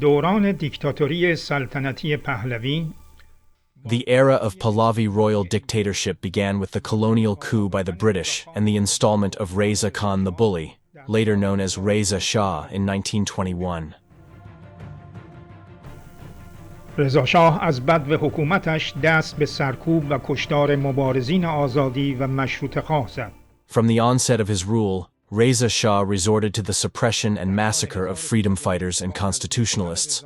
دوران دیکتاتوری سلطنتی پهلوی The era of Pahlavi royal dictatorship began with the colonial coup by the British and the installment of Reza Khan the Bully, later known as Reza Shah, in 1921. رضا شاه از بدو حکومتش دست به سرکوب و کشتار مبارزین آزادی و مشروطه‌خواه زد. From the onset of his rule, Reza Shah resorted to the suppression and massacre of freedom fighters and constitutionalists.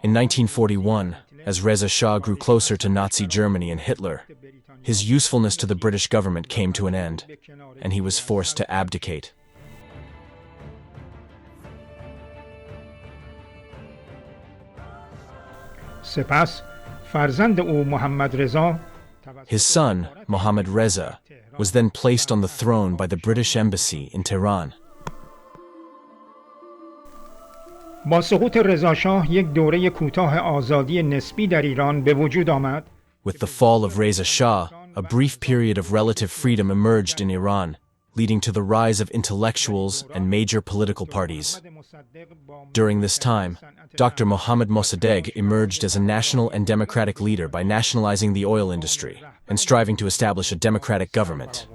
In 1941, as Reza Shah grew closer to Nazi Germany and Hitler, his usefulness to the British government came to an end, and he was forced to abdicate. سپس فرزند او محمد رضا His son, Mohammad Reza, was then placed on the throne by the British embassy in Tehran. با سقوط رضا شاه یک دوره کوتاه آزادی نسبی در ایران به وجود آمد. With the fall of Reza Shah, a brief period of relative freedom emerged in Iran, leading to the rise of intellectuals and major political parties. During this time, Dr. Mohammad Mossadegh emerged as a national and democratic leader by nationalizing the oil industry and striving to establish a democratic government.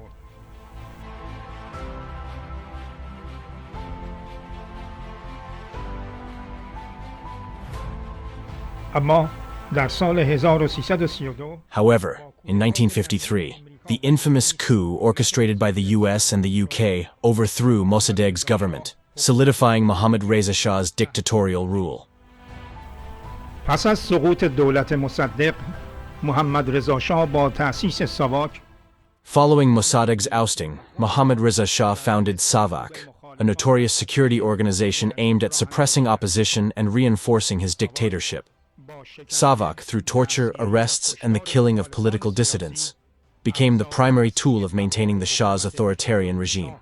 اما در سال 1332 However, in 1953, the infamous coup orchestrated by the US and the UK overthrew Mossadegh's government, solidifying Mohammad Reza Shah's dictatorial rule. پس از سقوط دولت مصدق محمد رضا شاه با تأسیس ساواک Following Mossadegh's ousting, Mohammad Reza Shah founded SAVAK, a notorious security organization aimed at suppressing opposition and reinforcing his dictatorship. SAVAK, through torture, arrests, and the killing of political dissidents, became the primary tool of maintaining the Shah's authoritarian regime.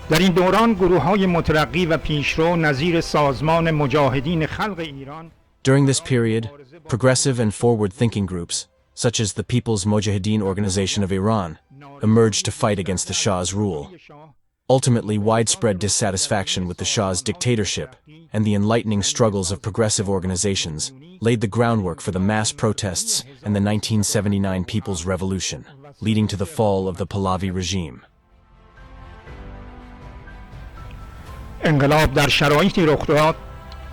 در این دوران گروه‌های مترقی و پیشرو نظیر سازمان مجاهدین خلق ایران During this period, progressive and forward-thinking groups, such as the People's Mojahedin Organization of Iran, emerged to fight against the Shah's rule. Ultimately, widespread dissatisfaction with the Shah's dictatorship and the enlightening struggles of progressive organizations laid the groundwork for the mass protests and the 1979 People's Revolution, leading to the fall of the Pahlavi regime. انقلاب در شرایطی رخ داد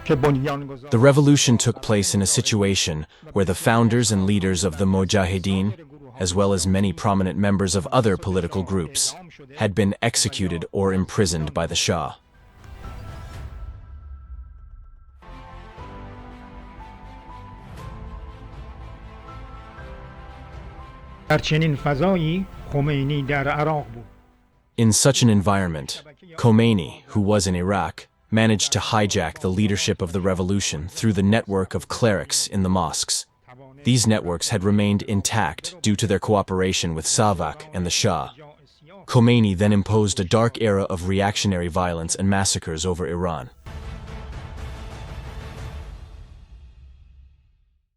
که بنیانگذار The revolution took place in a situation where the founders and leaders of the Mojahedin, as well as many prominent members of other political groups, had been executed or imprisoned by the Shah. در چنین فضایی خمینی در عراق بود. In such an environment, Khomeini, who was in Iraq, managed to hijack the leadership of the revolution through the network of clerics in the mosques. These networks had remained intact due to their cooperation with SAVAK and the Shah. Khomeini then imposed a dark era of reactionary violence and massacres over Iran.